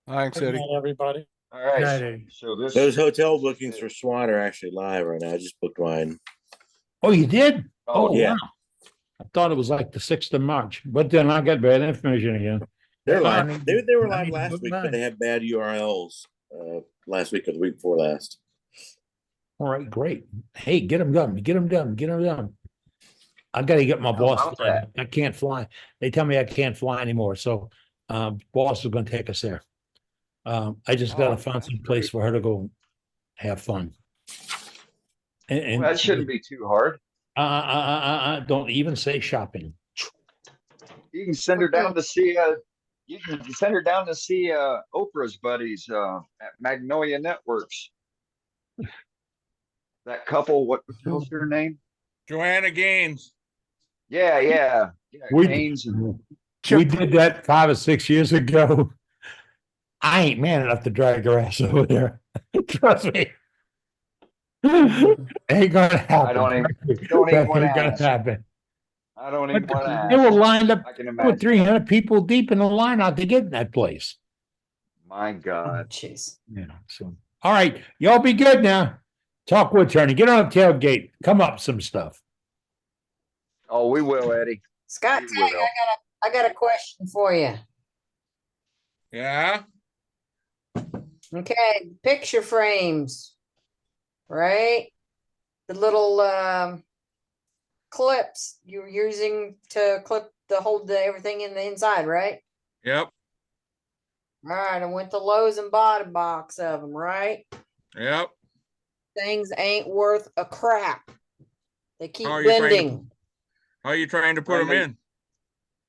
Thanks, Good Eddie. night, everybody. All right. Night, Eddie. So this Those hotel bookings for Swan are actually live right now. I just booked mine. Oh, you did? Oh, Oh, yeah. wow. I thought it was like the 6th of March, but then I got bad information again. They're I live. need They to- were I live need to last book week, mine. but they had bad URLs last week or the week before last. All right, great. Hey, get them done. Get them done. Get them done. I got to get my boss. about that? I can't fly. They tell me I can't fly anymore. So, boss is going to take us there. I just got to find that's some place great. for her to go have fun. And Well, that shouldn't be too hard. don't even say shopping. You can send her down to see Oprah's buddies at Magnolia Networks. That couple, what the hell's her name? Joanna Gaines. Yeah. We- Gaines and We did that 5 or 6 years ago. I ain't man enough to drag her ass over there. Trust me. Ain't gonna happen. I don't even That wanna ain't gonna ask. happen. I don't even want to They were ask. lined up. I can There were imagine. 300 people deep in the line out to get in that place. My God. Jeez. Yeah. So, all right, y'all be good now. Talk with Tony. Get on a tailgate. Come up some stuff. Oh, we will, Eddie. Scott, We Tag, will. I got a question for you. Yeah. Okay, picture frames, right? The little clips you're using to clip hold everything in the inside, right? Yep. All right, I went to Lowe's and bought a box of them, right? Yep. Things ain't worth a crap. They keep How are you trying to- bending. How are you trying to put them in?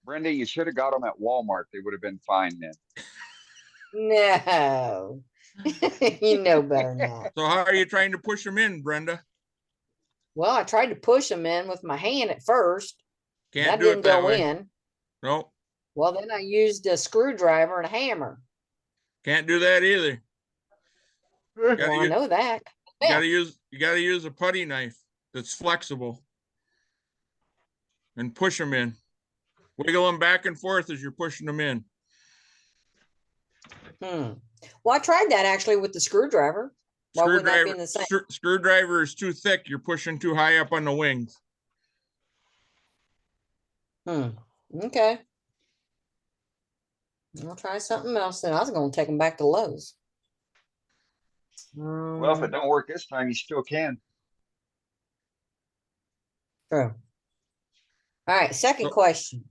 Brenda, you should have got them at Walmart. They would have been fine then. No, you know better than that. So how are you trying to push them in, Brenda? Well, I tried to push them in with my hand at first. Can't That do didn't it that go way. in. No, Well, then I used a screwdriver and a hammer. can't do that either. Well, I know that. You gotta use a putty knife that's flexible and push them in. Wiggle them back and forth as you're pushing them in. Well, I tried that actually with the screwdriver. Why wouldn't that be in the same? Screwdriver is too thick. You're pushing too high up on the wings. Okay. I'll try something else then. I was going to take them back to Lowe's. Well, if it don't work this time, you still can. True. All right, second So- question.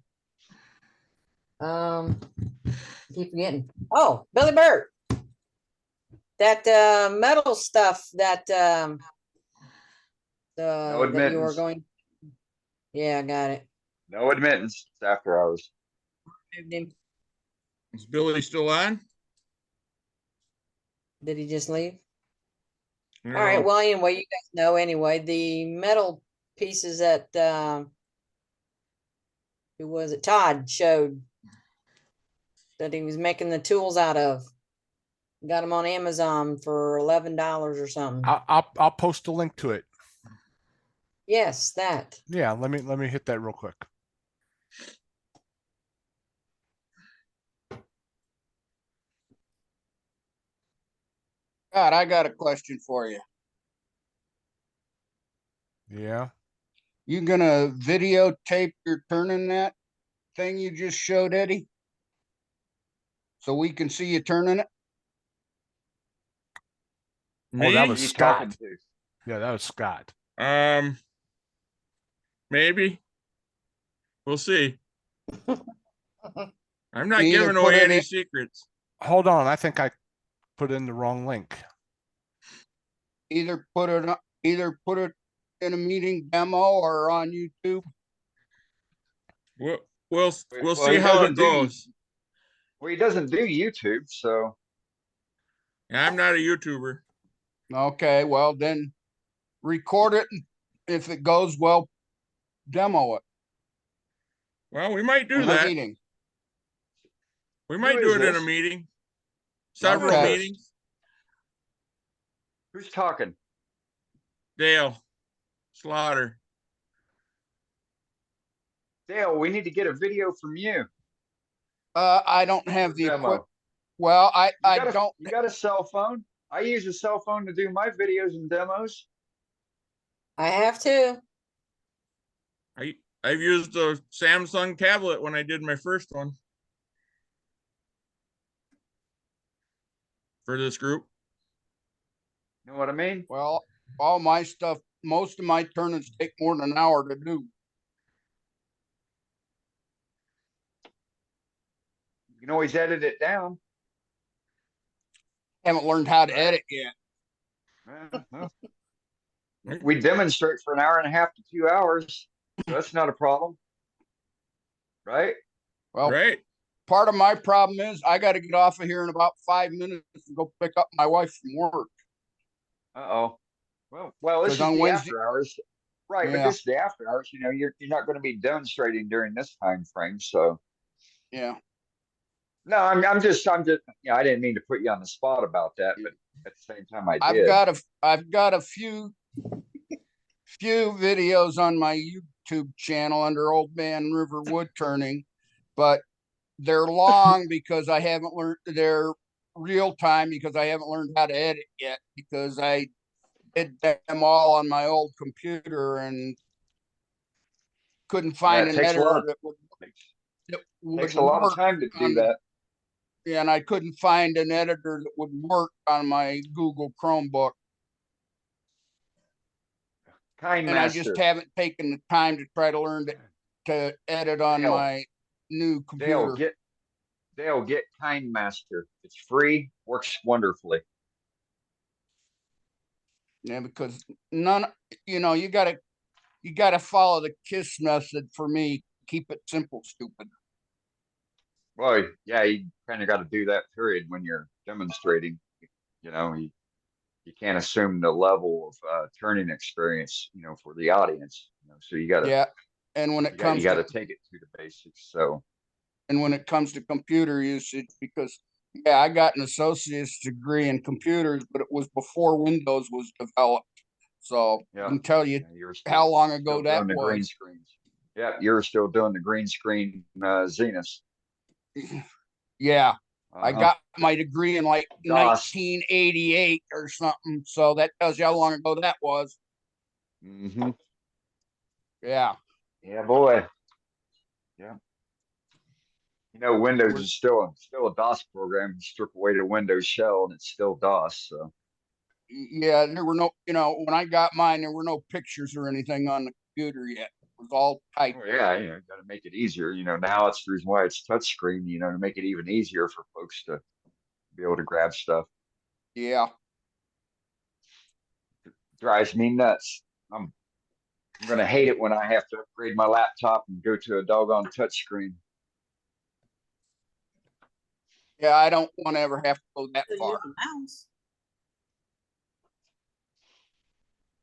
Keep forgetting. Oh, Billy Bird. That metal stuff that No that you were admittance. going. Yeah, I got it. No admittance. It's after hours. Moved him. Is Billy still on? Did he just leave? I All don't right. know. Well, anyway, you guys know anyway, the metal pieces that who was it? Todd showed that he was making the tools out of. Got them on Amazon for $11 or something. I'll post a link to it. Yes, that. Yeah, let me hit that real quick. God, I got a question for you. Yeah. You gonna videotape your turning that thing you just showed, Eddie? So we can see you turning it? Oh, that Me? was Who you talking Scott. to? Yeah, that was Scott. Maybe. We'll see. I'm not You either giving put away it any in- secrets. Hold on, I think I put in the wrong link. Either put it in a meeting demo or on YouTube. We'll Well, see he how doesn't it do- goes. Well, he doesn't do YouTube, so I'm not a YouTuber. Okay, well then record it. If it goes well, demo it. Well, we might do in a that. meeting. We might Who do is it in a this? meeting. Several Okay. meetings. who's talking? Dale Slaughter. Dale, we need to get a video from you. I don't have the Demo. Well, I don't, You got a cell phone? I use a cell phone to do my videos and demos. I have to. I've used a Samsung tablet when I did my first one for this group. You know what I mean? well, all my stuff, most of my tournaments take more than an hour to do. You can always edit it down. Haven't learned how to edit yet. Well, we demonstrate for an hour and a half to 2 hours. So that's not a problem. Right? Well, Right. part of my problem is I got to get off of here in about 5 minutes and go pick up my wife from work. Uh-oh. Well, this is 'Cause on the Wednesday- after hours. Right, but Yeah. this is the after hours. You know, you're not going to be demonstrating during this time frame. So Yeah. no, I'm just yeah, I didn't mean to put you on the spot about that, but at the same time I I've did. got a few videos on my YouTube channel under Old Man River Wood Turning, but they're long because I haven't learned, they're real time because I haven't learned how to edit yet, because I did them all on my old computer and couldn't find it an takes a editor lot. that would Takes a lot of work time to do on- that. Yeah, and I couldn't find an editor that would work on my Google Chromebook. Kind And I master. just haven't taken the time to try to learn to edit on Dale. my new computer. Dale, get Kind Master. It's free, works wonderfully. Yeah, because you gotta follow the KISS method for me. Keep it simple, stupid. Well, yeah, you kind of got to do that period when you're demonstrating. You know, you can't assume the level of turning experience, for the audience. So you got to Yeah. And when it comes you got to to take it to the basics. So computer usage, because I got an associate's degree in computers, but it was before Windows was developed. So I yeah, can tell you you're how long still ago that doing the green was. screens. Yeah, you're still doing the green screen Zenith. Yeah. I Uh-huh. got my degree in like DOS. 1988 or something. So that tells you how long ago that was. Mm-hmm. Yeah. Yeah, boy. Yeah. Windows is still a DOS program. You strip away the Windows shell and it's still DOS. So Yeah, there were no, when I got mine, there were no pictures or anything on the computer yet. It was all typed. oh, yeah, got to make it easier. Now it's the reason why it's touchscreen. To make it even easier for folks to be able to grab stuff. Yeah. Drives me nuts. I'm gonna hate it when I have to upgrade my laptop and go to a doggone touchscreen. Yeah, I don't want to ever have to go that far.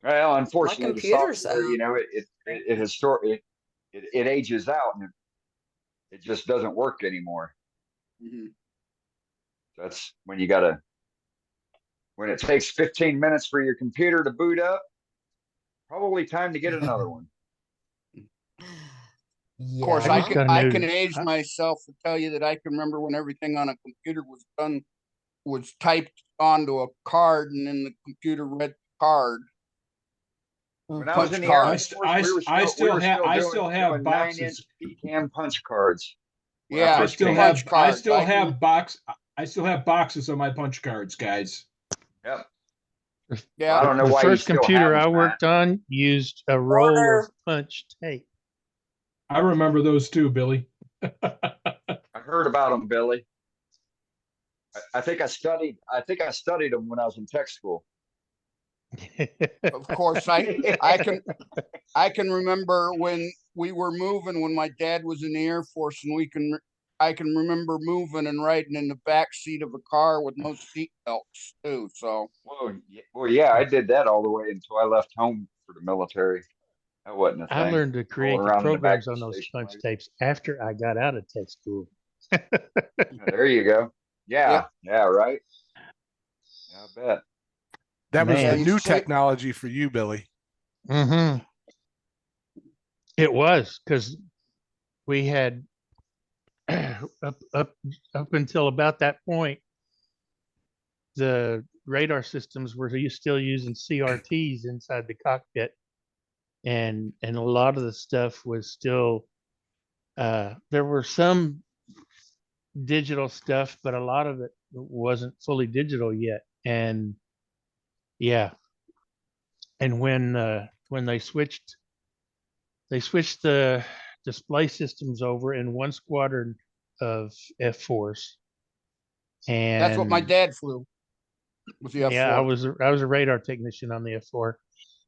Well, unfortunately, the computer's, software, it ages out and it just doesn't work anymore. Mhm. That's when when it takes 15 minutes for your computer to boot up, probably time to get another one. Of course, Yeah. I can age myself to tell you that I can remember when everything on a computer was typed onto a card, and then the computer read the card. When I was in the Punch Army cards. Force, we were I still doing have 9-inch boxes. PCAM punch cards. When Yeah, first I still came have out. cards. I still have boxes of my punch cards, guys. Yep. Yeah. I don't know The why you first still computer have I them, worked on used a roll Order. of punch tape. I remember those too, Billy. I heard about them, Billy. I think I studied them when I was in tech school. Of course, I can remember when we were moving, when my dad was in the Air Force, and I can remember moving and riding in the back seat of a car with no seat belts too. So Well, yeah, I did that all the way until I left home for the military. That wasn't a thing. I learned to create Rolling the around in the back programs of on the those station punch wagon. tapes after I got out of tech school. There you go. Yeah, yeah, right. Yeah, I bet. That was Man. the new technology for you, Billy. Mm-hmm. It was, because we had up until about that point, the radar systems were still using CRTs inside the cockpit, and a lot of the stuff was still. There were some digital stuff, but a lot of it wasn't fully digital yet. And yeah, and when they switched the display systems over in one squadron of F4s. And That's what my dad flew. With the F4. yeah, I was a radar technician on the F4,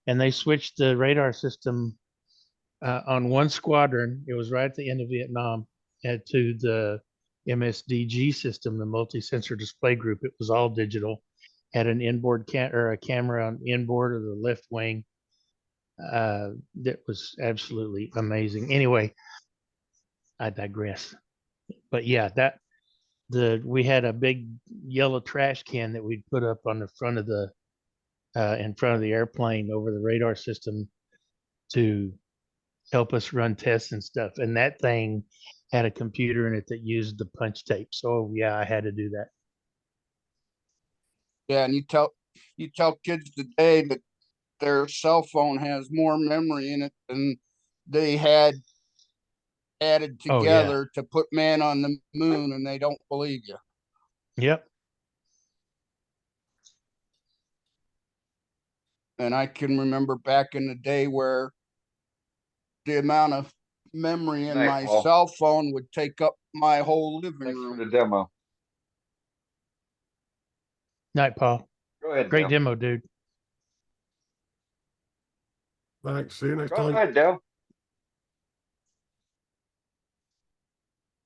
and they switched the radar system on one squadron. It was right at the end of Vietnam, to the MSDG system, the multi-sensor display group. It was all digital, had an inboard or a camera on inboard of the left wing. That was absolutely amazing. Anyway, I digress. But yeah, we had a big yellow trash can that we'd put up on the front of the in front of the airplane over the radar system to help us run tests and stuff. And that thing had a computer in it that used the punch tape. So yeah, I had to do that. Yeah, and you tell kids today that their cell phone has more memory in it than they had added Oh, yeah. together to put man on the moon, and they don't believe you. Yep. And I can remember back in the day where the amount of memory in Night, my Paul. cell phone would take up my whole living Thanks for room. the demo. Night, Paul. Go ahead, Great Dale. demo, dude. Thanks. See you next Go time. ahead, Dale.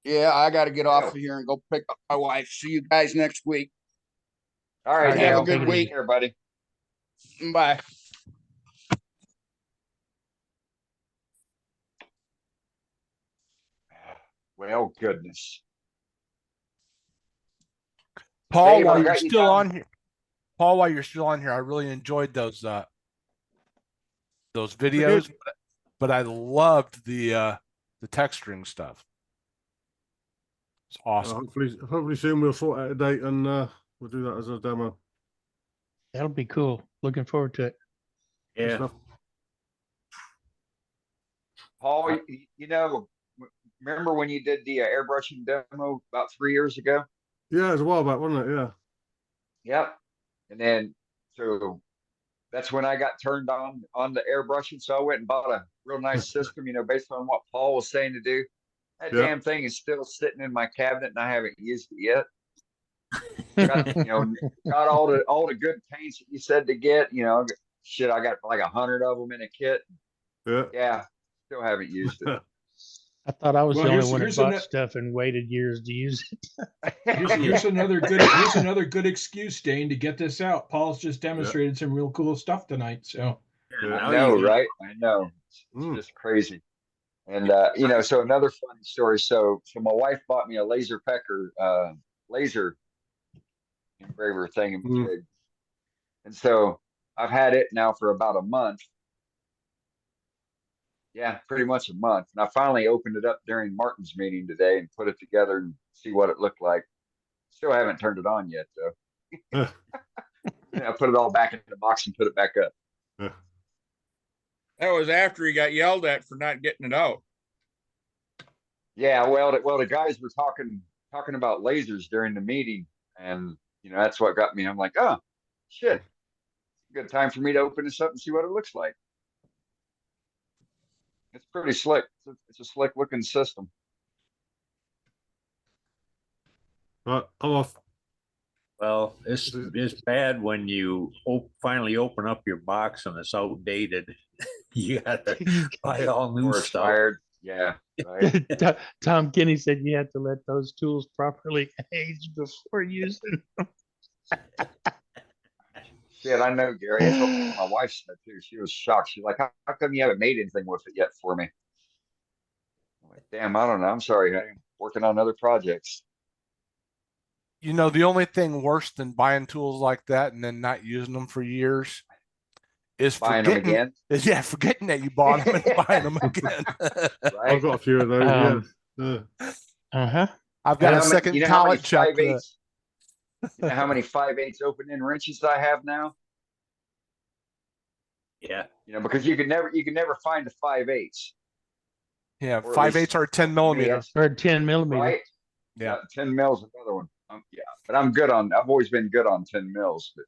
Yeah, I got to get off Yeah. of here and go pick up my wife. See you guys next week. All right, All right, Have a Dale. good Take week. care, buddy. Bye. Well, goodness. Paul, Dave, while I you're got you still down. on here, Paul, while you're still on here, I really enjoyed those videos, but I loved the text string stuff. It's awesome. Hopefully soon we'll sort out a date and we'll do that as a demo. That'll be cool. Looking forward to it. Good stuff. Paul, you know, remember when you did the airbrushing demo about 3 years ago? Yeah, it was a while back, wasn't it? Yeah. Yep. And then, so that's when I got turned on the airbrushing. So I went and bought a real nice system, you know, based on what Paul was saying to do. That Yeah. damn thing is still sitting in my cabinet and I haven't used it yet. Got all the good paints that you said to get, you know, shit, I got like 100 of them in a kit. Yeah. Yeah. Still haven't used it. I thought I was Well, the only here's- one that here's bought ano- stuff and waited years to use it. Here's another good excuse, Dane, to get this out. Paul's just demonstrated some real cool stuff tonight. So I know, right? I know. It's just crazy. And you know, so another funny story. So my wife bought me a laser pecker laser engraver thing in Mm. jig. And so I've had it now for about a month. Yeah, pretty much a month. And I finally opened it up during Martin's meeting today and put it together and see what it looked like. Still haven't turned it on yet, though. I put it all back in the box and put it back up. That was after he got yelled at for not getting it out. Yeah, well, the guys were talking about lasers during the meeting, and you know that's what got me. I'm like, oh, shit, good time for me to open this up and see what it looks like. It's pretty slick. It's a slick looking system. Right, I'm off. Well, it's bad when you finally open up your box and it's outdated. You got to buy all new Or stuff. expired. Yeah, right. Tom Kinney said you have to let those tools properly age before using them. Shit, I know, Gary. That's what my wife said too. She was shocked. She's like, how come you haven't made anything with it yet for me? I'm like, damn, I don't know. I'm sorry. I'm working on other projects. You know, the only thing worse than buying tools like that and then not using them for years is Buying them again. forgetting that you bought them and buying them again. Right? I've got a few of those. Yeah. Uh-huh. I've got a second you know how many college check. 5/8 You know how many 5/8 open end wrenches I have now? Yeah. You know, because you can never find the 5/8. Yeah, Or at 5/8 least or 10 for me, millimeter. that's Or 10 millimeter. right. Yeah. 10 mils another one. Yeah, but I've always been good on 10 mils. But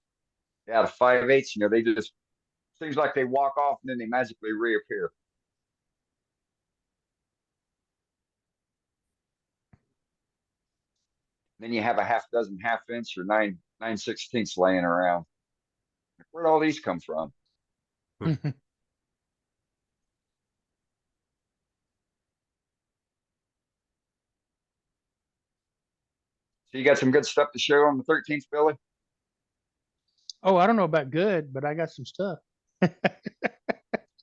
yeah, the 5/8, you know, they just seems like they walk off and then they magically reappear. Then you have a half dozen 1/2 inch or 9/16 laying around. Where'd all these come from? So you got some good stuff to show on the 13th, Billy? Oh, I don't know about good, but I got some stuff.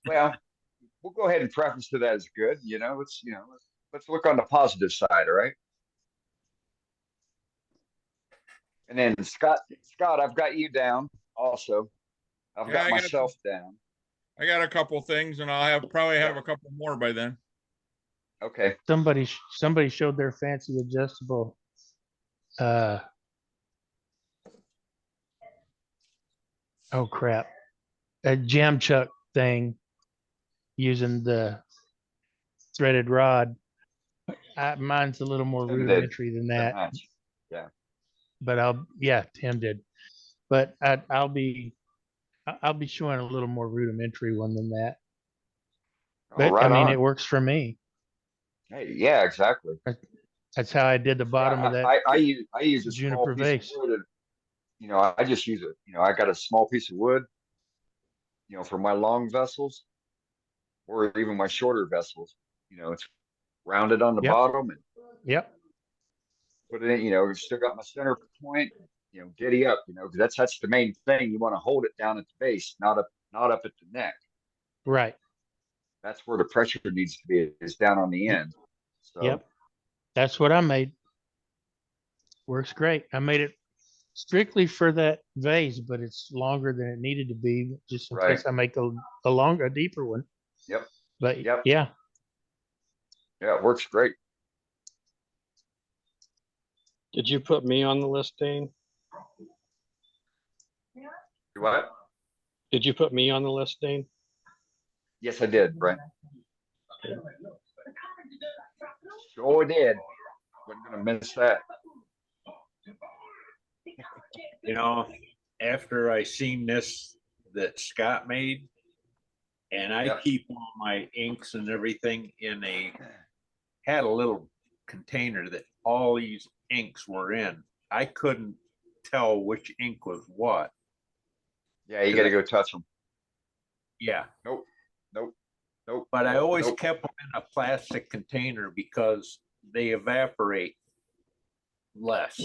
Well, we'll go ahead and preface to that as good. You know, let's look on the positive side, all right? And then Scott, I've got you down also. I've Yeah, got I got- myself down. I got a couple things and I'll probably have a couple more by then. Okay. Somebody showed their fancy adjustable oh crap, a jam chuck thing using the threaded rod. Mine's a little more Tim did. rudimentary than Tim that, Hatch. Yeah. but Tim did. But I'll be showing a little more rudimentary one than that. But All right. I mean, on. it works for me. Hey, yeah, exactly. That's how I did the bottom of that I use a small juniper piece vase. of wood. And, you know, I just use it. You know, I got a small piece of wood. You know, for my long vessels, or even my shorter vessels. You know, it's rounded on the Yep. bottom and Yep. put it in. You know, still got my center point. You know, giddy up. You know, because that's the main thing. You want to hold it down at the base, not up at the neck. Right. That's where the pressure needs to be, is down on the end. So Yep. That's what I made. Works great. I made it strictly for that vase, but it's longer than it needed to be, just in Right. case I make a deeper one. Yep. But Yep. yeah, Yeah, it works great. Did you put me on the list, Dane? Do what? Did you put me on the list, Dane? Yes, I did, Brent. Sure did. Wasn't gonna miss that. You know, after I seen this that Scott made, and I Yep. keep all my inks and everything had a little container that all these inks were in. I couldn't tell which ink was what. Yeah, you got to go touch them. Yeah, Nope. but I always Nope. kept them in a plastic container because they evaporate less.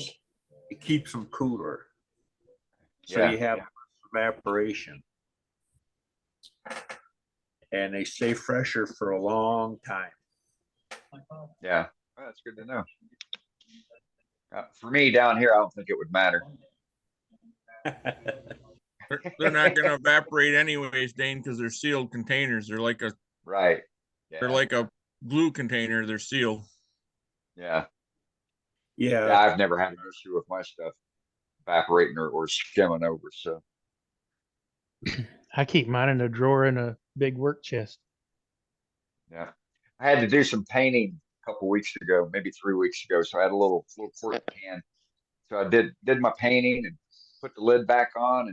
It keeps them cooler. So Yeah. you have less evaporation. And they stay fresher for a long time. Yeah, well, that's good to know. For me down here, I don't think it would matter. They're not going to evaporate anyways, Dane, because they're sealed containers. They're like Right. Yeah. they're like a glue container. They're sealed. Yeah. Yeah. Yeah, I've never had an issue with my stuff evaporating or skimming over. So I keep mine in a drawer in a big work chest. yeah, I had to do some painting a couple weeks ago, maybe 3 weeks ago. So I had a little quart can. So I did my painting and put the lid back on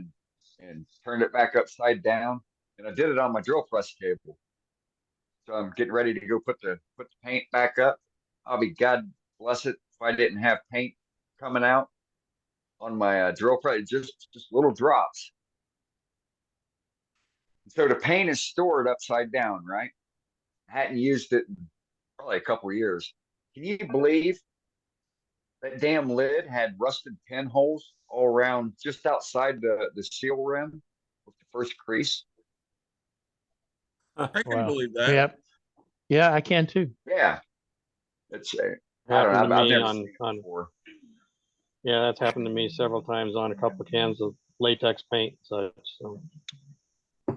and turned it back upside down. And I did it on my drill press table. So I'm getting ready to go put the paint back up. I'll be God bless it if I didn't have paint coming out on my drill press, just little drops. So the paint is stored upside down, right? I hadn't used it in probably a couple of years. Can you believe that damn lid had rusted pinholes all around just outside the seal rim with the first crease? I can Wow. believe that. Yep. Yeah, I can too. Yeah. It's I don't know. Happened to I've me never on- seen it on- before. Yeah, that's happened to me several times on a couple of cans of latex paint. So Yeah,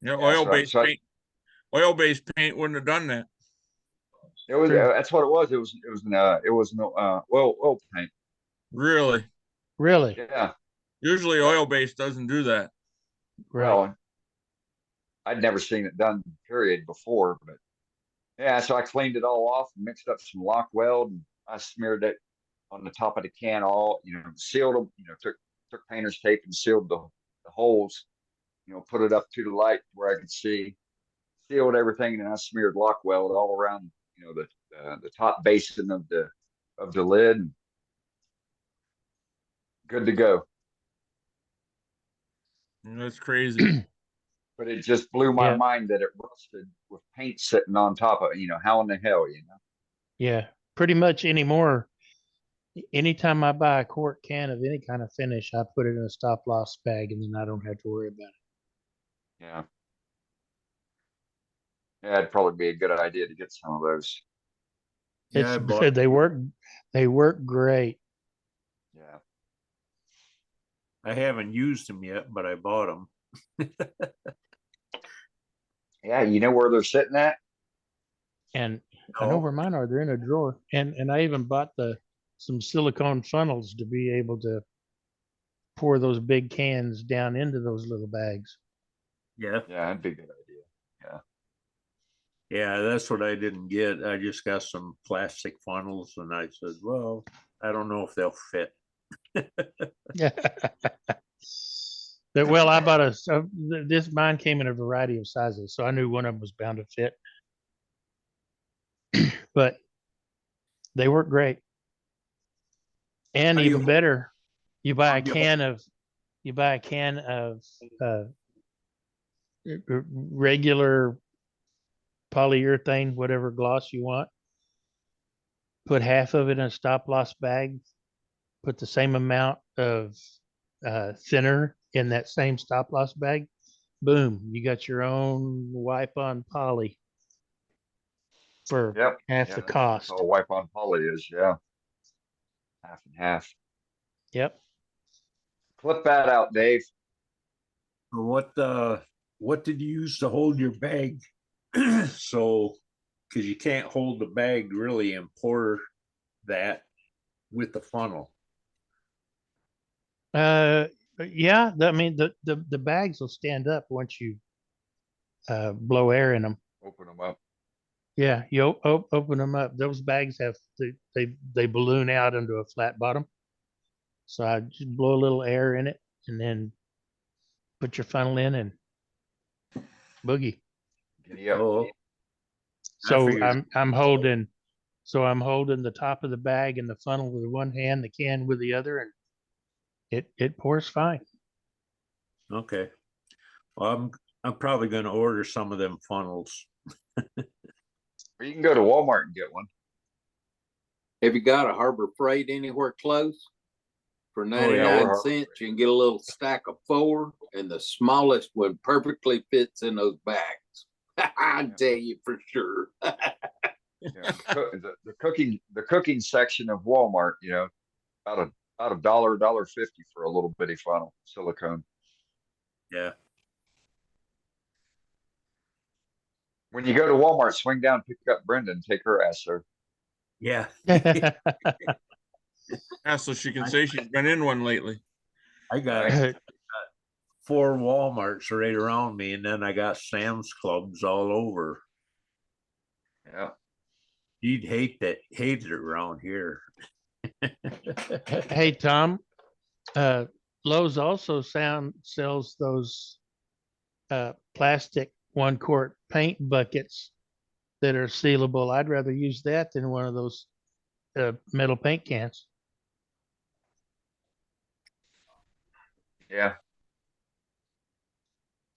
Yeah, oil-based so I- paint. Oil-based paint wouldn't have done that. It was True. that's what it was. It was no oil paint. Really? Really? Yeah. Usually oil-based doesn't do that. Right. Well, I'd never seen it done, period, before, but yeah, so I cleaned it all off and mixed up some lock weld, and I smeared it on the top of the can, all, sealed them, took painter's tape and sealed the holes, put it up to the light where I could see, sealed everything, and I smeared lock weld all around, the top basin of the lid, and good to go. That's crazy. But it just blew my Yeah. mind that it rusted with paint sitting on top of it. How in the hell. Yeah. Pretty much anymore. Anytime I buy a quart can of any kind of finish, I put it in a stop loss bag, and then I don't have to worry about it. Yeah. Yeah, it'd probably be a good idea to get some of those. Yeah, I It's bought- they work great. Yeah. I haven't used them yet, but I bought them. Yeah, you know where they're sitting at? And I know No. where mine are. They're in a drawer. And I even bought some silicone funnels to be able to pour those big cans down into those little bags. Yeah. Yeah, that'd be a good idea. Yeah. Yeah, that's what I didn't get. I just got some plastic funnels, and I said, well, I don't know if they'll fit. Yeah. Well, I bought this mine came in a variety of sizes, so I knew one of them was bound to fit. But they work great. And How do you even hold- better, you buy a do you can of regular polyurethane, whatever gloss you want. Put half of it in a stop loss bag. Put the same amount of thinner in that same stop loss bag. Boom, you got your own wipe on poly for Yep. half Yeah, the that's cost. all wipe on poly is. Yeah. Half and half. Yep. Flip that out, Dave. What did you use to hold your bag? So, because you can't hold the bag really and pour that with the funnel. Yeah, I mean the bags will stand up once you blow air in them. Open them up. Yeah, you open them up. Those bags have they balloon out into a flat bottom. So I just blow a little air in it and then put your funnel in and boogie. Giddy up. Oh, So figured- I'm holding the top of the bag and the funnel with one hand, the can with the other, and it pours fine. okay. Well, I'm probably going to order some of them funnels. Or you can go to Walmart and get one. Have you got a Harbor Freight anywhere close? For yeah, 99 we're Harbor cents, you can get a little stack of 4, and the smallest one perfectly fits in those bags. I tell you for sure. Yeah. The cooking section of Walmart, about $1.50 for a little bitty funnel, silicone. Yeah. When you go to Walmart, swing down, pick up Brenda, and take her ass there. Yeah. Yeah, so she can say she's been in one lately. I got Right. 4 Walmarts right around me, and then I got Sam's Clubs all over. Yeah. You'd hate it around here. Hey Tom, Lowe's also sells those plastic 1-quart paint buckets that are sealable. I'd rather use that than one of those metal paint cans. Yeah.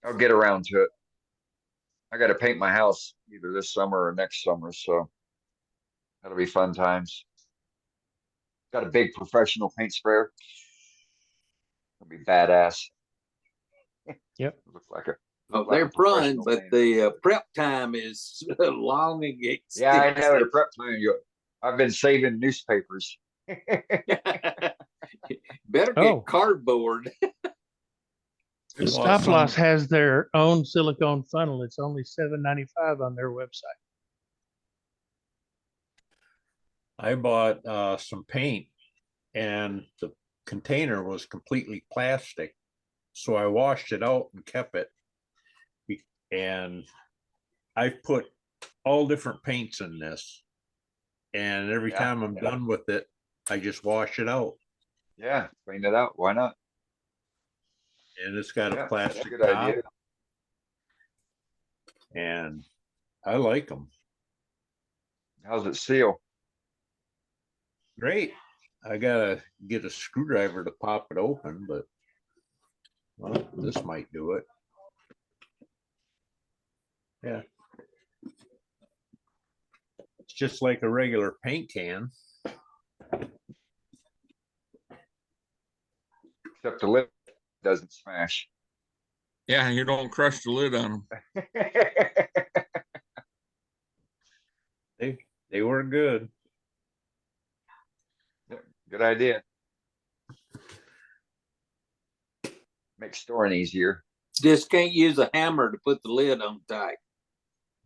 I'll get around to it. I got to paint my house either this summer or next summer, so that'll be fun times. Got a big professional paint sprayer. It'll be badass. Yep. Look like a. Oh, look like they're a fun, professional but painter. the prep time is long and Yeah, I know the extensive. prep time. I've been saving newspapers. Better Oh. get cardboard. Stop Loss has their own silicone funnel. It's only $7.95 on their website. I bought some paint, and the container was completely plastic. So I washed it out and kept it. And I've put all different paints in this. And every time I'm done with it, I just wash it out. Yeah, clean it out. Why not? And it's got a That's a plastic good top. idea. And I like them. How's it seal? Great. I gotta get a screwdriver to pop it open, but well, this might do it. Yeah. It's just like a regular paint can. Except the lid doesn't smash. Yeah, you don't crush the lid on them. They were good. Good idea. Makes storing easier. Just can't use a hammer to put the lid on tight.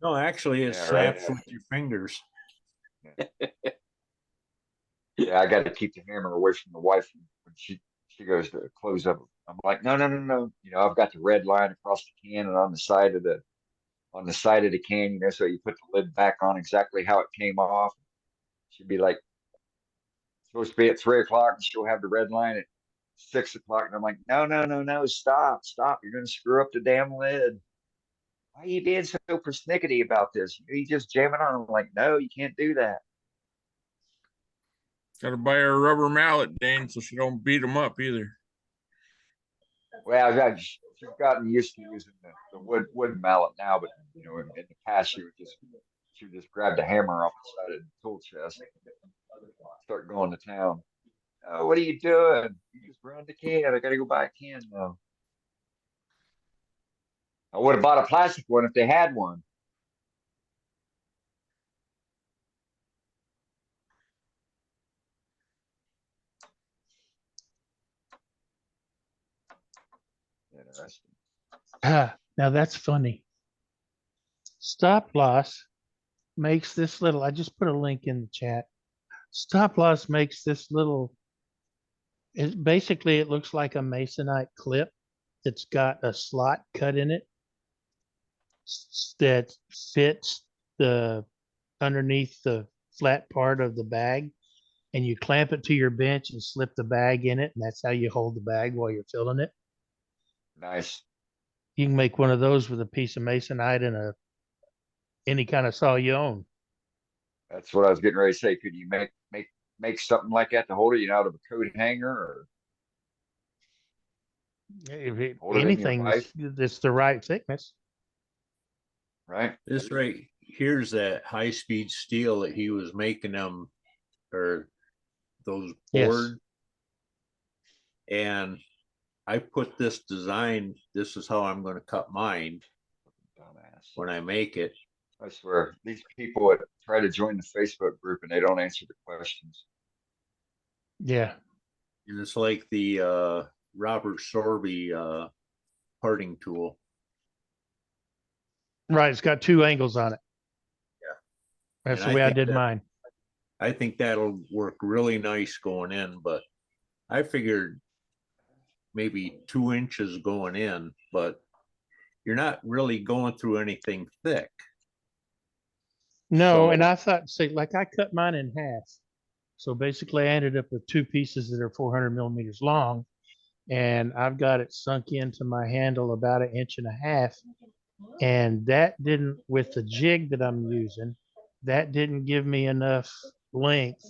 No, actually, it snaps with your fingers. Yeah, I got to keep the hammer away from the wife when she goes to close up. I'm like, no. You know, I've got the red line across the can and on the side of the can. You know, so you put the lid back on exactly how it came off. She'd be like, supposed to be at 3 o'clock, and she'll have the red line at 6 o'clock, and I'm like, no, stop! You're gonna screw up the damn lid. Why are you being so persnickety about this? You just jam it on. I'm like, no, you can't do that. Got to buy her a rubber mallet, Dane, so she don't beat them up either. Well, she's gotten used to using the wood mallet now, but you know, in the past she would just grab the hammer off the side of the tool chest, start going to town. What are you doing? You just ruined the can. I got to go buy a can now. I would have bought a plastic one if they had one. Interesting. Now that's funny. Stop loss makes this little, I just put a link in the chat. Stop loss makes this little, basically it looks like a masonite clip that's got a slot cut in it that fits the underneath the flat part of the bag, and you clamp it to your bench and slip the bag in it, and that's how you hold the bag while you're filling it. Nice. You can make one of those with a piece of masonite and any kind of saw you own. That's what I was getting ready to say. Could you make something like that to hold it, out of a coat hanger, or Anything that's the right thickness. Right. This right here's that high-speed steel that he was making them, or those boards. Yes. And I put this design, this is how I'm going to cut mine when I make it. I swear, these people that try to join the Facebook group and they don't answer the questions. Yeah. And it's like the Robert Sorby parting tool. Right, it's got two angles on it. Yeah. That's the way I did mine. I think that'll work really nice going in, but I figured maybe 2 inches going in, but you're not really going through anything thick. No, and I thought, say, like I cut mine in half. So basically I ended up with two pieces that are 400 millimeters long, and I've got it sunk into my handle about 1.5 inches. And that didn't, with the jig that I'm using, that didn't give me enough length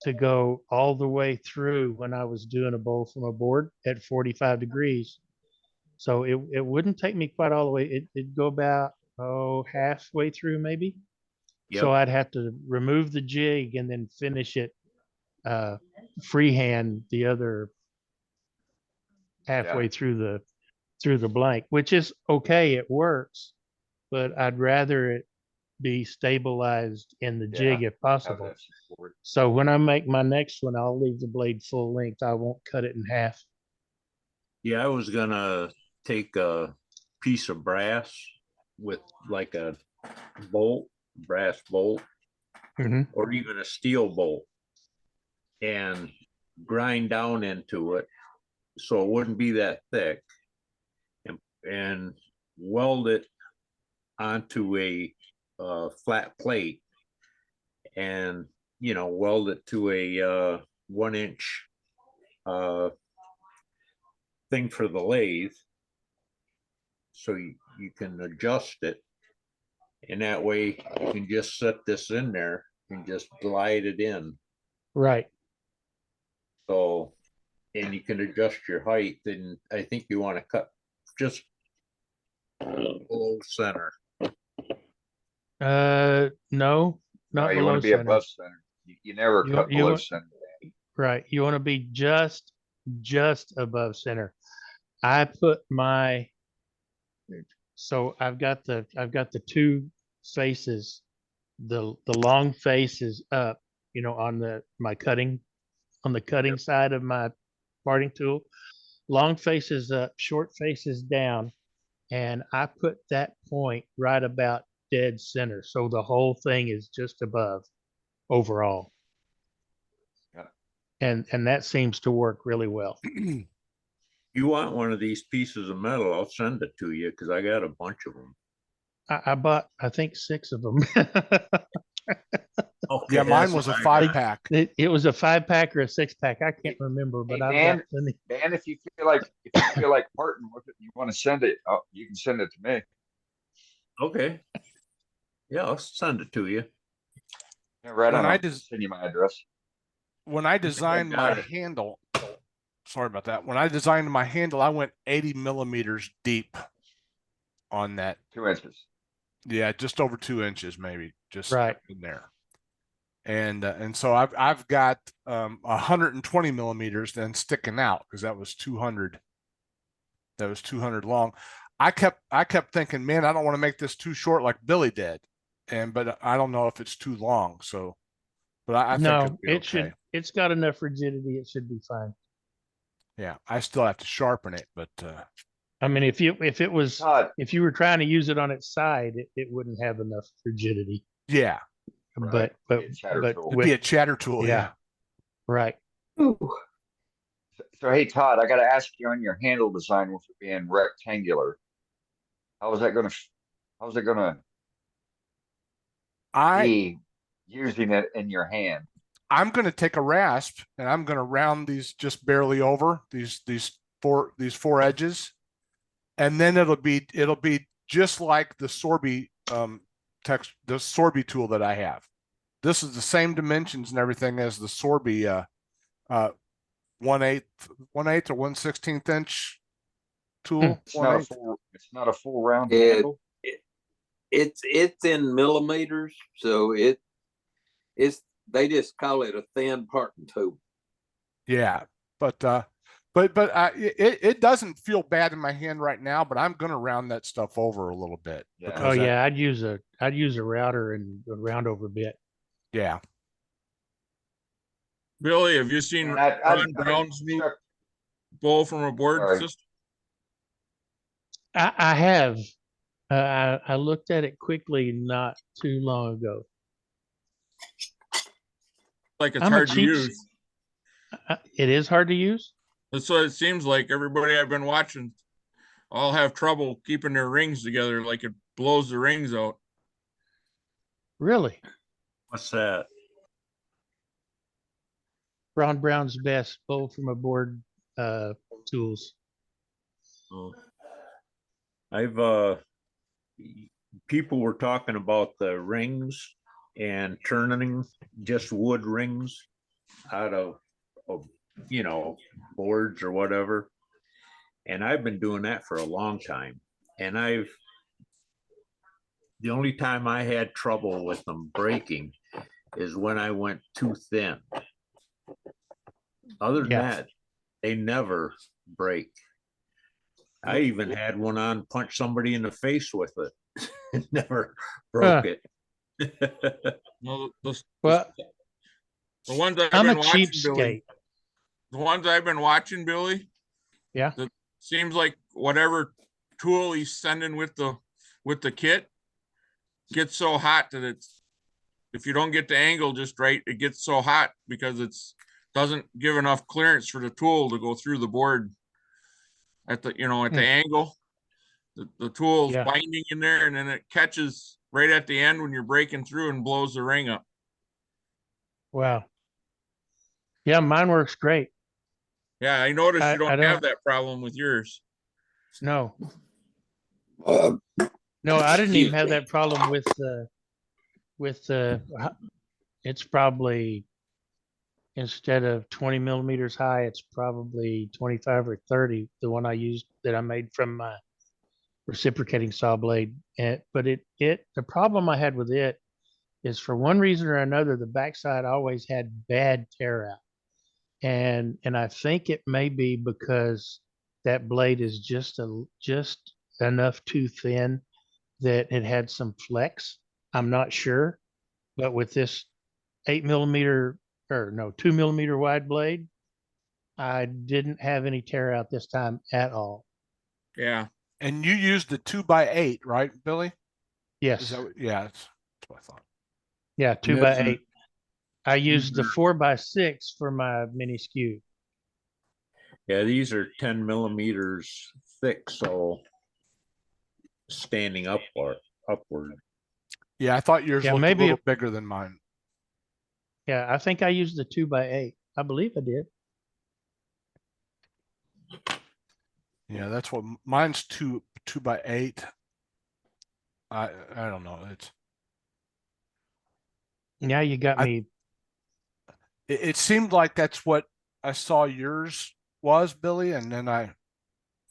to go all the way through when I was doing a bowl from a board at 45 degrees. So it wouldn't take me quite all the way. It'd go about, halfway through maybe. Yep. So I'd have to remove the jig and then finish it freehand the other halfway through the blank, which is okay, it works, but I'd rather it be stabilized in the jig if possible. So when I make my next one, I'll leave the blade full length. I won't cut it in half. Yeah, I was gonna take a piece of brass with like a brass bolt, or even a steel bolt, and grind down into it so it wouldn't be that thick, and weld it onto a flat plate, and weld it to a 1-inch thing for the lathe, so you can adjust it, and that way you can just set this in there and just glide it in. Right. So, and you can adjust your height, and I think you want to cut just below center. No, No, not you below want to be center. above center. You never You cut want- you below want- center. Right. You want to be just above center. I put my, so I've got the two faces, the long face is up, on my cutting, on the cutting side of my parting tool. Long face is up, short face is down. And I put that point right about dead center. So the whole thing is just above overall. Yeah. And that seems to work really well. You want one of these pieces of metal, I'll send it to you because I got a bunch of them. I bought, I think, 6 of them. Okay, Yeah, mine that's was a what I 5-pack. It was a 5-pack or a 6-pack. I can't remember, but Hey, I've Dan, got plenty. Dan, if you feel like parting with it, you want to send it, you can send it to me. Okay. Yeah, I'll send it to you. Yeah, right When on. I I'll des- send you my address. When I designed my got it. handle, sorry about that. When I designed my handle, I went 80 millimeters deep on that. 2 inches. Yeah, just over 2 inches, maybe, just Right. in there. And so I've got 120 millimeters then sticking out because that was 200. That was 200 long. I kept thinking, man, I don't want to make this too short like Billy did, but I don't know if it's too long. So, but I think No, it'll be okay. it's got enough rigidity. It should be fine. Yeah, I still have to sharpen it, but I mean, if you Todd, were trying to use it on its side, it wouldn't have enough rigidity. yeah, Right. But It'd be a chatter but tool. it'd be a chatter tool. yeah. Yeah. Right. So hey, Todd, I got to ask you on your handle design with it being rectangular. How's it gonna be using it in your hand? I'm going to take a rasp and I'm going to round these just barely over these four edges, and then it'll be just like the Sorby the Sorby tool that I have. This is the same dimensions and everything as the Sorby 1/8 or 1/16 inch tool. It's not a full round Yeah. handle. It's in millimeters, so they just call it a thin parting tool. Yeah, but it doesn't feel bad in my hand right now. But I'm gonna round that stuff over a little bit. Yeah. because Oh that- yeah, I'd use a router and a round over bit. yeah. Billy, have you seen And I Ron Brown's new bowl from a board Sorry. system? I have. I looked at it quickly not too long ago. Like it's I'm a hard to cheap- use. It is hard to use. That's what it seems like. Everybody I've been watching all have trouble keeping their rings together. Like it blows the rings out. Really, What's that? Ron Brown's best bowl from a board tools. Oh. I've people were talking about the rings and turning just wood rings out of boards or whatever. And I've been doing that for a long time. And the only time I had trouble with them breaking is when I went too thin. Other than Yeah. that, they never break. I even had one on, punch somebody in the face with it. It never broke it. Well, Well, the ones I've I'm been a watching, cheapskate. Billy, the ones I've been watching, Billy. Yeah. It seems like whatever tool he's sending with the kit gets so hot that if you don't get the angle just right, it gets so hot because it's doesn't give enough clearance for the tool to go through the board at the, at the angle. The tool's Yeah. binding in there, and then it catches right at the end when you're breaking through and blows the ring up. Wow. Yeah, mine works great. Yeah, I noticed you I don't have that problem with yours. No, Uh, no, I didn't even Excuse have me. that problem with it's probably instead of 20 millimeters high, it's probably 25 or 30, the one I used that I made from my reciprocating saw blade. But the problem I had with it is for one reason or another, the backside always had bad tear out. And I think it may be because that blade is just enough too thin that it had some flex. I'm not sure, but with this 8 millimeter or no 2 millimeter wide blade, I didn't have any tear out this time at all. Yeah. And you used the 2x8, right, Billy? Yes. Is that what, yeah, that's what I thought. Yeah, And this 2x8. I used the these 4x6 for my mini skew. Yeah, these are 10 millimeters thick, so standing upward. Yeah, I thought yours Yeah, looked a maybe little bigger than mine. Yeah, I think I used the 2x8. I believe I did. Yeah, that's what mine's 2x8. I don't know. Now you got me. It seemed like that's what I saw yours was, Billy, and then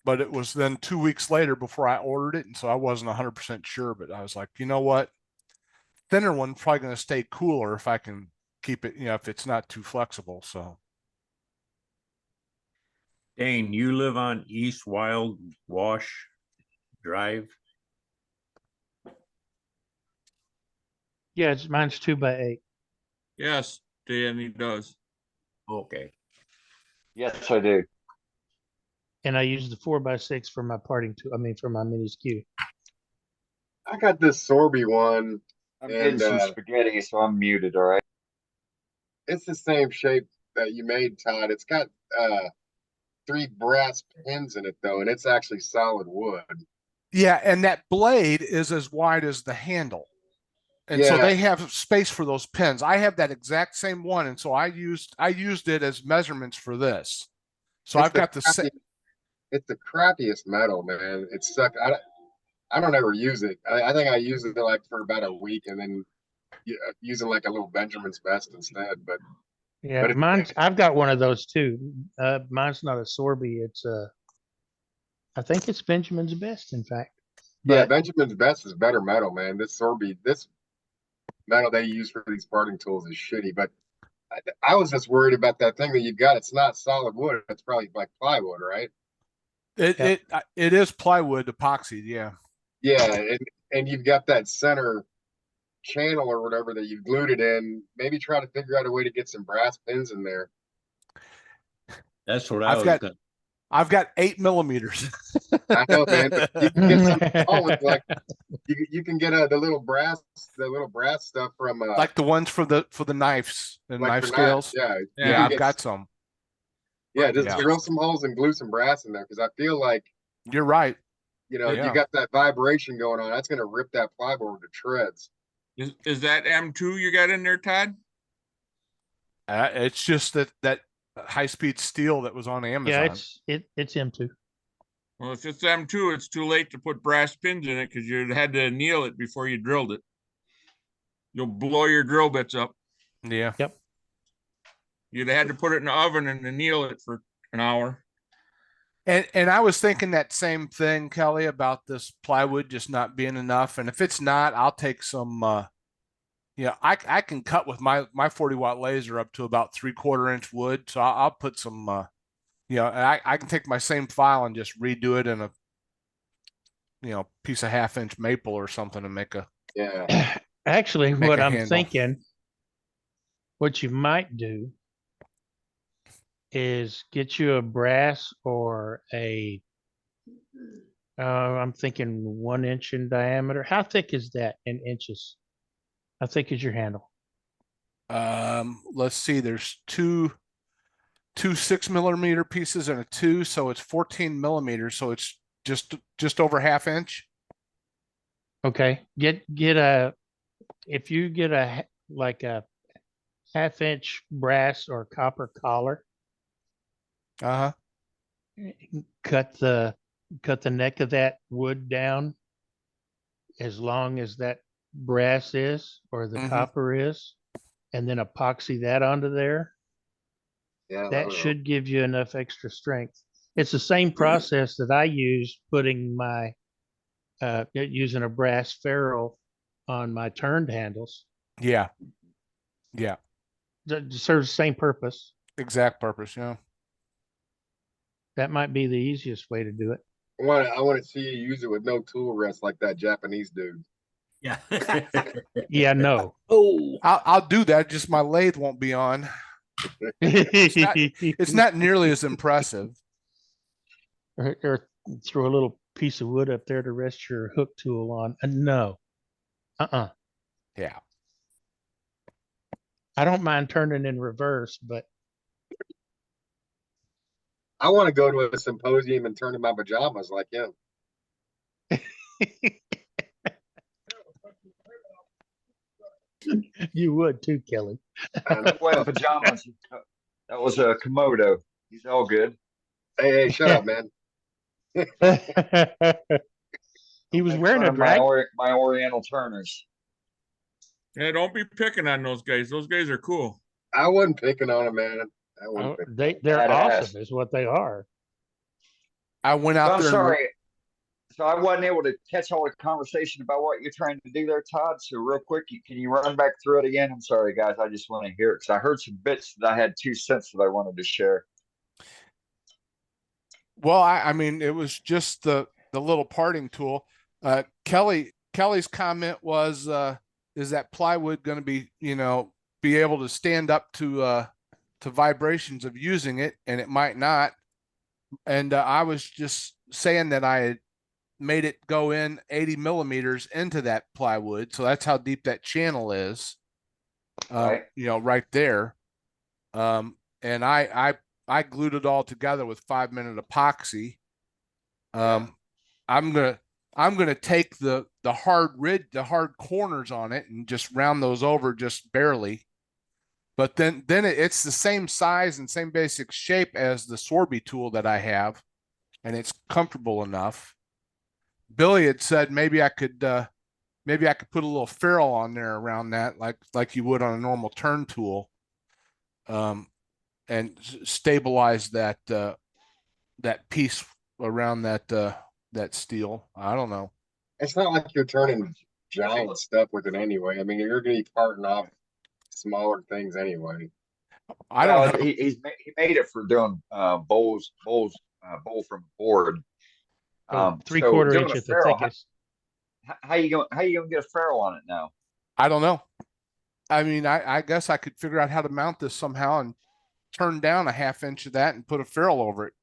but it was then 2 weeks later before I ordered it, and so I wasn't 100% sure. But I was like, you know what, thinner one's probably going to stay cooler if I can keep it, if it's not too flexible. So Dane, you live on East Wild Wash Drive? Yeah, mine's 2x8. Yes, Dan, he does. Okay. Yes, I do. And I used the 4x6 for my parting tool. I mean, for my mini skew. I got this Sorby one, I'm getting and some spaghetti, so I'm muted. All right. it's the same shape that you made, Todd. It's got 3 brass pins in it though, and it's actually solid wood. yeah, and that blade is as wide as the handle. And so Yeah, they have space for those pins. I have that exact same one, and so I used it as measurements for this. So I've got the same. it's the crappiest metal, man. It sucked. I don't ever use it. I think I used it like for about a week, and then using like a little Benjamin's Best instead. But Yeah, I've got one of those too. Mine's not a Sorby. It's I think it's Benjamin's Best, in fact. yeah, But Benjamin's Best is better metal, man. This Sorby, this metal they use for these parting tools is shitty. But I was just worried about that thing that you got. It's not solid wood. It's probably like plywood, right? It is plywood epoxied, yeah. Yeah, and you've got that center channel or whatever that you've glued it in. Maybe try to figure out a way to get some brass pins in there. That's what I was gonna. I've got 8 millimeters. I know, man, but you can get some small ones, like you can get the little brass stuff from like the ones for the knives and like knife for scales. knives. Yeah, Yeah, you I've can got some. yeah, just Yeah. drill some holes and glue some brass in there because I feel like You're right. you Yeah. got that vibration going on. That's gonna rip that plywood to shreds. Is that M2 you got in there, Todd? It's just that high speed steel that was on Amazon. Yeah, it's M2. Well, if it's M2, it's too late to put brass pins in it because you had to anneal it before you drilled it. You'll blow your drill bits up. Yeah. Yep. You'd have had to put it in the oven and anneal it for an hour. And I was thinking that same thing, Kelly, about this plywood just not being enough. And if it's not, I'll take some I can cut with my 40-watt laser up to about 3/4 inch wood. So I'll put some I can take my same file and just redo it in a piece of 1/2 inch maple or something and make a Actually, make what a I'm handle. thinking, what you might do is get you a brass or I'm thinking 1 inch in diameter. How thick is that in inches? How thick is your handle? Let's see. There's two two 6 millimeter pieces and a 2, so it's 14 millimeters. So it's just over ½ inch. Okay, get if you get like a ½ inch brass or copper collar, Uh-huh. cut the neck of that wood down as long as that brass is or the Mhm. copper is, and then epoxy that onto there. Yeah, That should give you enough extra strength. It's the same process that I use putting my using a brass ferrule on my turned handles. Yeah. Yeah. That serves the same purpose. Exact purpose. Yeah. That might be the easiest way to do it. I want to see you use it with no tool rest like that Japanese dude. Yeah. Yeah, no. Oh, I'll do that. Just my lathe won't be on. It's not nearly as impressive. Or throw a little piece of wood up there to rest your hook tool on. No. Yeah. I don't mind turning in reverse, but I want to go to a symposium and turn in my pajamas like him. you would too, Kelly. Wearing pajamas. That was a Komodo. He's all good. Hey, shut up, man. He was Make wearing fun a of drag. my Oriental Turners. Yeah, don't be picking on those guys. Those guys are cool. I wasn't picking on him, man. I wasn't picking. They're Badass. awesome, is what they are. I went So out I'm there. sorry. So I wasn't able to catch all the conversation about what you're trying to do there, Todd. So real quick, can you run back through it again? I'm sorry, guys. I just want to hear it because I heard some bits that I had 2 cents that I wanted to share. Well, I mean, it was just the little parting tool. Kelly's comment was, is that plywood going to be, be able to stand up to vibrations of using it, and it might not. And I was just saying that I had made it go in 80 millimeters into that plywood, so that's how deep that channel is. Right. Right there. And I glued it all together with 5-minute epoxy. I'm gonna take the hard corners on it and just round those over just barely. But then it's the same size and same basic shape as the Sorby tool that I have, and it's comfortable enough. Billy had said maybe I could put a little ferrule on there around that, like you would on a normal turn tool, and stabilize that piece around that steel. I don't know. It's not like you're turning giant stuff with it anyway. I mean, you're going to be parting off smaller things anyway. He made it for doing bowl from board. 3/4 inch at the thickest. How you gonna get a ferrule on it now? I don't know. I mean, I guess I could figure out how to mount this somehow and turn down a ½ inch of that and put a ferrule over it.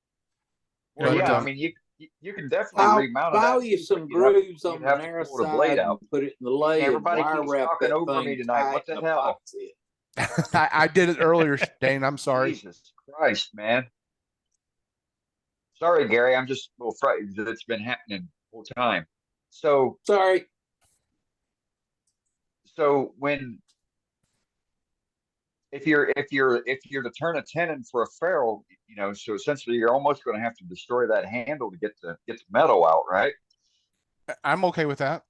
Well, But, yeah, I mean, you can definitely remount it. File you some grooves on the narrow side and put it in the lathe. Everybody and wire keeps wrap talking that over thing me tonight. What tight the and hell? epoxy it. I did it earlier, Dane. I'm sorry. Jesus Christ, man. Sorry, Gary. I'm just a little frightened that it's been happening the whole time. So sorry. So if you're to turn a tenon for a ferrule, so essentially you're almost going to have to destroy that handle to get the metal out, right? I'm okay with that.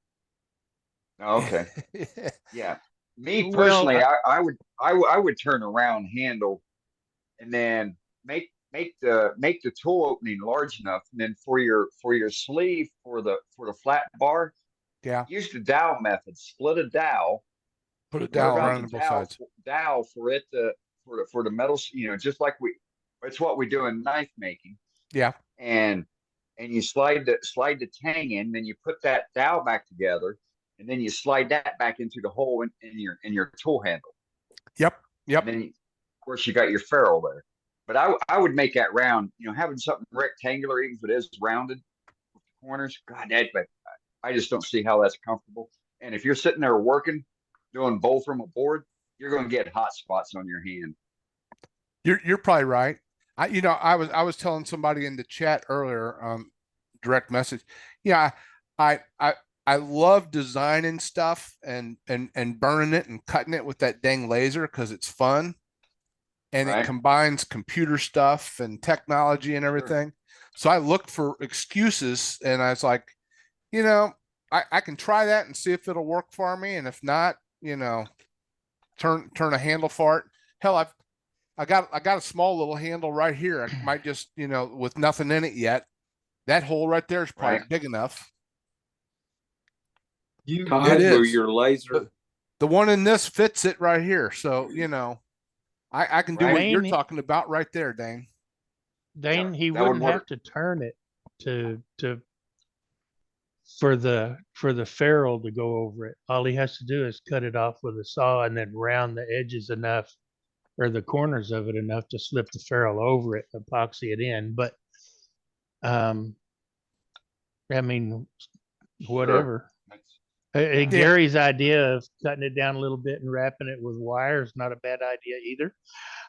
Okay. Yeah. Me personally, I would turn a round handle and then make the tool opening large enough, and then for your sleeve for the flat bar, use the dowel method. Split a dowel, put a dowel around both sides. Dowel for it for the metal, just like it's what we do in knife making. Yeah. And you slide the tang in, then you put that dowel back together, and then you slide that back into the hole in your tool handle. Yep. And then of course you got your ferrule there. But I would make that round, having something rectangular, even if it is rounded with the corners. God, but I just don't see how that's comfortable. And if you're sitting there working, doing bowl from a board, you're going to get hot spots on your hand. You're probably right. I was telling somebody in the chat earlier, direct message. Yeah, I love designing stuff and burning it and cutting it with that dang laser because it's fun and it Right. combines computer stuff and technology and everything. So I looked for excuses and I was like, I can try that and see if it'll work for me. And if not, turn a handle for it. Hell, I got a small little handle right here. I might just, with nothing in it yet. That hole right there is probably Right. big enough. Todd, It will is. your laser? The one in this fits it right here. So, I can do what Right. you're Dane- talking about right there, Dane. Dane, he that would wouldn't have work. to turn it to for the ferrule to go over it. All he has to do is cut it off with a saw and then round the edges enough or the corners of it enough to slip the ferrule over it, epoxy it in. But I mean, whatever. Yeah. Gary's idea of cutting it down a little bit and wrapping it with wire is not a bad idea either.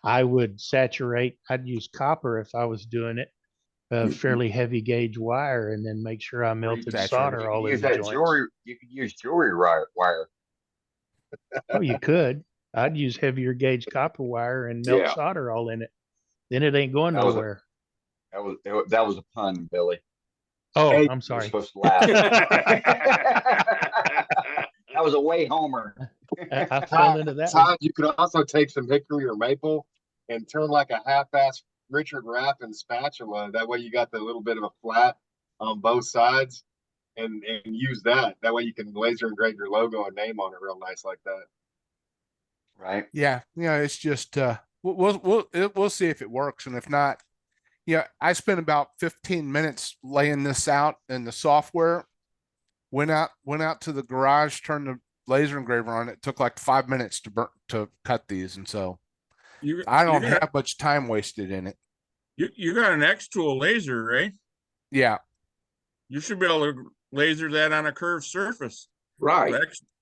I would saturate, I'd use copper if I was doing it, fairly heavy gauge wire, and then make sure I melted Saturated. solder You all can in use the that joints. jewelry. You can use jewelry wire. Oh, you could. I'd use heavier gauge copper wire and melt Yeah. solder all in it. Then it ain't going That was nowhere. that was a pun, Billy. Oh, Hey, I'm You were sorry. supposed to laugh. That was a way homer. I fell into that one. Todd, you could also take some hickory or maple and turn like a half-ass Richard Rappin spatula. That way you got the little bit of a flat on both sides and use that. That way you can laser engrave your logo and name on it real nice like that. Right. Yeah. It's just, we'll see if it works. And if not, I spent about 15 minutes laying this out in the software, went out to the garage, turned the laser engraver on. It took like 5 minutes to cut these. And so I don't have much time wasted in it. You got an X tool laser, right? Yeah. You should be able to laser that on a curved surface. Right.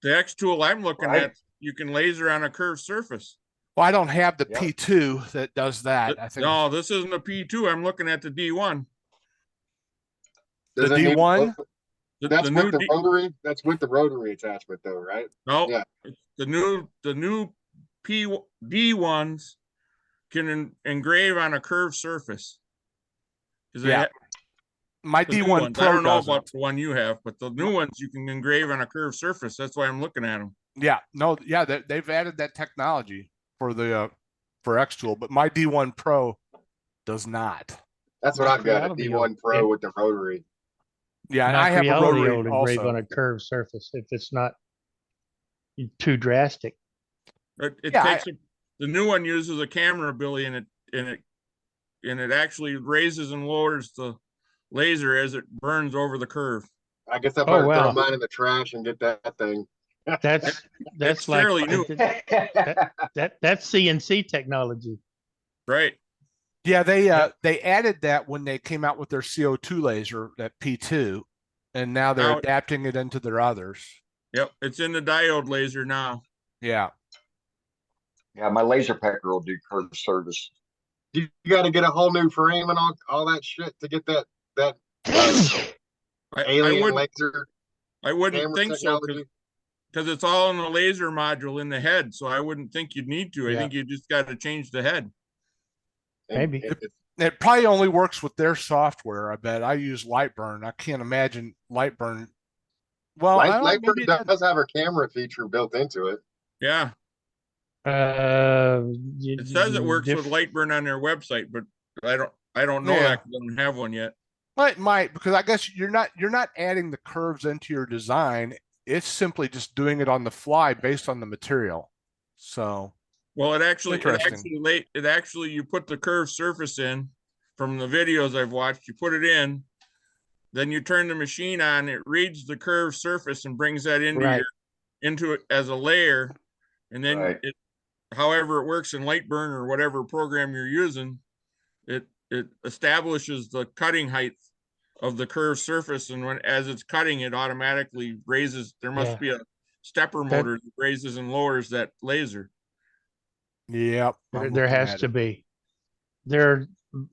The X tool I'm looking Right. at, you can laser on a curved surface. Well, I don't have the Yep. P2 that does that. I think No, this isn't a P2. I'm looking at the D1. the Does it need- D1. That's the with new the rotary. That's with the rotary attachment, though, right? No, Yeah. the new D1s can engrave on a curved surface. Yeah. My The new D1 ones. Pro I don't know doesn't. about the one you have, but the new ones you can engrave on a curved surface. That's why I'm looking at them. Yeah, no, yeah, they've added that technology for the for X tool, but my D1 Pro does not. That's what I've got, a Reality D1 Pro with the rotary. Yeah, and Mac I have a Reality rotary will engrave also. on a curved surface if it's not too drastic. It Yeah, takes the new one uses a camera, Billy, and it actually raises and lowers the laser as it burns over the curve. I guess I Oh, better throw wow. mine in the trash and get that thing. That's It's like fairly new. that's CNC technology. Right. Yeah, they added that when they came out with their CO2 laser, that P2, and now they're Now- adapting it into their others. Yep. It's in the diode laser now. Yeah. Yeah, my laser pecker will do curved service. You got to get a whole new frame and all that shit to get that I alien wouldn't laser think camera so technology. because it's all in the laser module in the head. So I wouldn't think you'd need to. I Yeah. think you just got to change the head. Maybe. It probably only works with their software. I bet. I use Lightburn. I can't imagine Lightburn. Well, I don't know, maybe Lightburn it does have a camera feature built into it. Yeah. It says it works with Lightburn on their website, but I don't know Yeah. that 'cause I don't have one yet. Well, it might, because I guess you're not adding the curves into your design. It's simply just doing it on the fly based on the material. So Well, Interesting. it actually you put the curved surface in from the videos I've watched, you put it in, then you turn the machine on, it reads the curved surface and brings that Right. into it as a layer. And then Right. however it works in Lightburn or whatever program you're using, it establishes the cutting height of the curved surface. And as it's cutting, it automatically raises. There must Yeah. be a stepper motor that raises and lowers that laser. yep, I'm There looking has at to it. be. There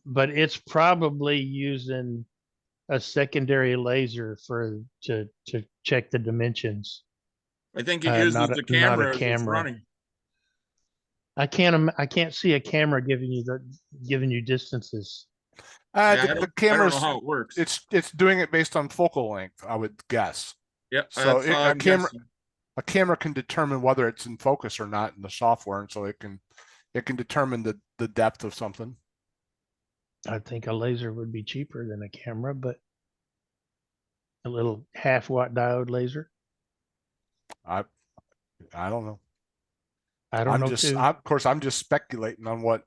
but it's probably using a secondary laser to check the dimensions. I think it uses not the not camera a as it's camera. running. I can't see a camera giving you distances. Yeah, I The don't know camera's how it works. it's doing it based on focal length, I would guess. Yeah, So that's how a I'm camera guessing. a camera can determine whether it's in focus or not in the software, and so it can determine the depth of something. I think a laser would be cheaper than a camera, but a little half-watt diode laser. I don't know. I don't know too. Of course, I'm just speculating on what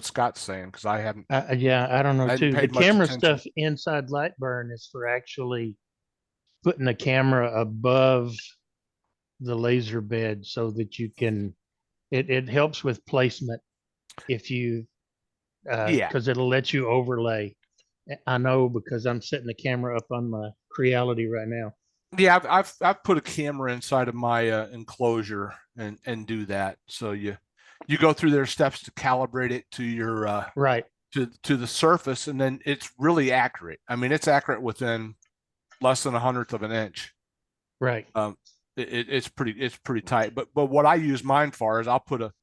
Scott's saying because I haven't. Yeah, I don't know I hadn't too. The paid much camera attention. stuff inside Lightburn is for actually putting the camera above the laser bed so that you can. It helps with placement if you, Yeah. because it'll let you overlay. I know because I'm setting the camera up on my Creality right now. Yeah, I've put a camera inside of my enclosure and do that. So you go through their steps to calibrate it to your right to the surface, and then it's really accurate. I mean, it's accurate within less than 1/100 of an inch. Right. It's pretty tight. But what I use mine for is I'll put a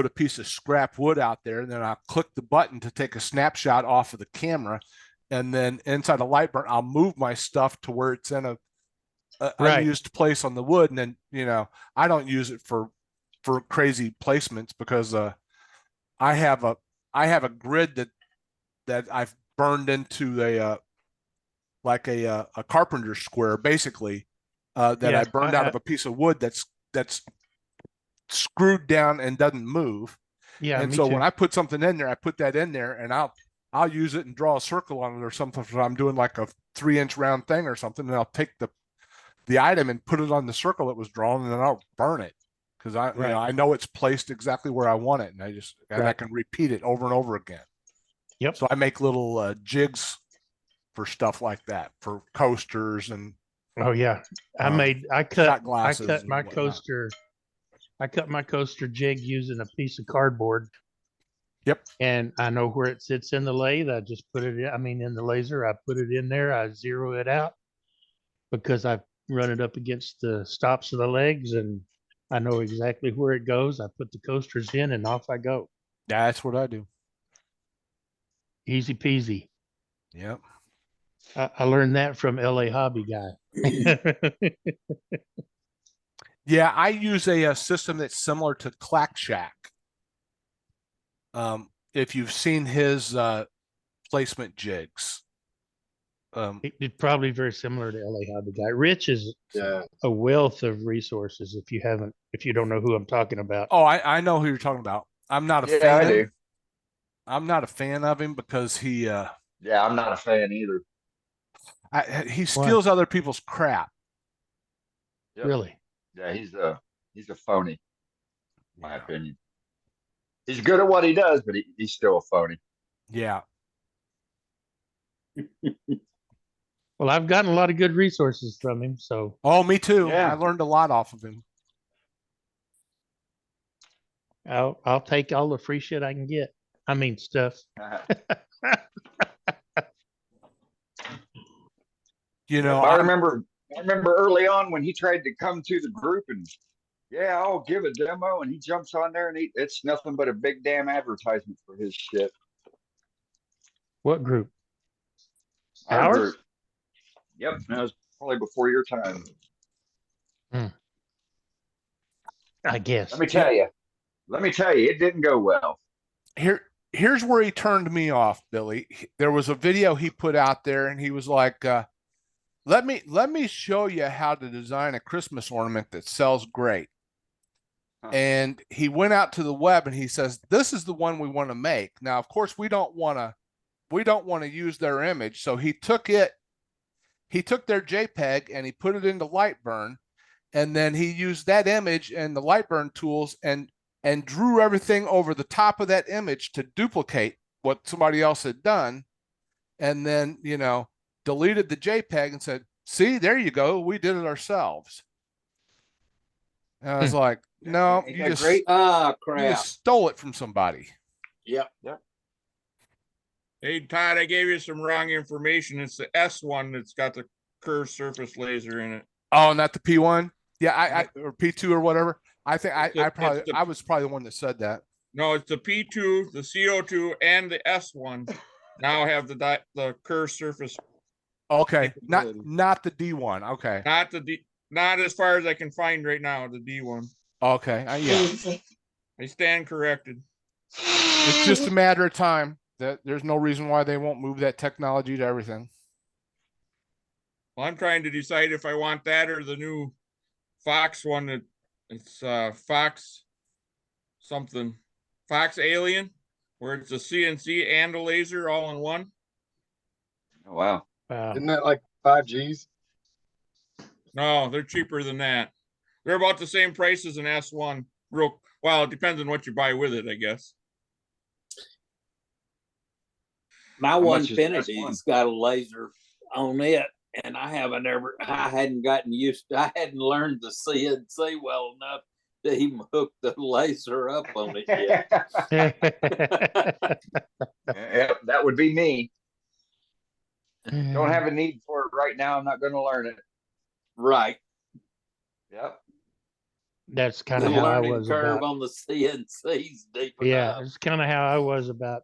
piece of scrap wood out there, and then I'll click the button to take a snapshot off of the camera, and then inside a Lightburn, I'll move my stuff to where it's in a unused place on the wood, and then I don't use it for crazy placements because I have a grid that I've burned into a carpenter square basically that I burned out of a piece of wood that's screwed down and doesn't move. Yeah, and me so too. when I put something in there, I put that in there, and I'll use it and draw a circle on it or something. If I'm doing like a 3-inch round thing or something, and I'll take the item and put it on the circle that was drawn, and then I'll burn it because I know it's placed exactly where I want it, and I can repeat it over and over again. Yep. So I make little jigs for stuff like that, for coasters and. Oh yeah, I cut my coaster. I cut my coaster jig using a piece of cardboard. Yep. And I know where it sits in the lathe. I just put it in the laser. I put it in there. I zero it out because I run it up against the stops of the legs, and I know exactly where it goes. I put the coasters in, and off I go. Yeah, that's what I do. Easy peasy. Yep. I learned that from LA Hobby Guy. Yeah, I use a system that's similar to Clack Shack. If you've seen his placement jigs. It's probably very similar to LA Hobby Guy. Rich is a wealth of resources if you don't know who I'm talking about. Oh, I know who you're talking about. I'm not a fan. I do. I'm not a fan of him because he I'm not a fan either. He steals other people's crap. Yep. Really? Yeah, he's a phony, in my opinion. He's good at what he does, but he's still a phony. Yeah. Well, I've gotten a lot of good resources from him, so. Oh, me too. Yeah. I learned a lot off of him. I'll take all the free shit I can get. I mean, stuff. I remember early on when he tried to come to the group and I'll give a demo, and he jumps on there and it's nothing but a big damn advertisement for his shit. What group? Our Ours? group. Yep, that was probably before your time. I guess. Let me tell you, it didn't go well. Here's where he turned me off, Billy. There was a video he put out there, and he was like, let me show you how to design a Christmas ornament that sells great. And he went out to the web and he says, this is the one we want to make. Now, of course, we don't want to use their image. So he took their JPEG and he put it into Lightburn, and then he used that image and the Lightburn tools and drew everything over the top of that image to duplicate what somebody else had done. And then, deleted the JPEG and said, see, there you go. We did it ourselves. And I was like, no, you just crap. You just stole it from somebody. Yep. Hey, Todd, I gave you some wrong information. It's the S1 that's got the curved surface laser in it. Oh, not the P1. Yeah, I or P2 or whatever. I think It's the- probably it's the- I was probably the one that said that. No, it's the P2, the CO2, and the S1 now have the curved surface. Okay, capability. not the D1. Okay, Not as far as I can find right now, the D1. okay, yeah. I stand corrected. It's just a matter of time. That there's no reason why they won't move that technology to everything. Well, I'm trying to decide if I want that or the new Fox one. It's Fox something, Fox Alien, where it's a CNC and a laser all in one. Oh, wow. Isn't that like 5Gs? No, they're cheaper than that. They're about the same price as an S1. Well, it depends on what you buy with it, I guess. My How one much is Infinity's got a laser on it, and I hadn't gotten used to, I hadn't learned the CNC well enough to even hook the laser up on it yet. Yep, that would be me. Don't have a need for it right now. I'm not going to learn it. Right. Yep. That's kind The of how I learning was curve about. on the CNC's deep Yeah, enough. it's kind of how I was about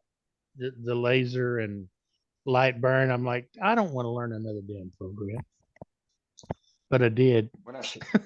the laser and light burn. I'm like, I don't want to learn another damn program, but I did. When I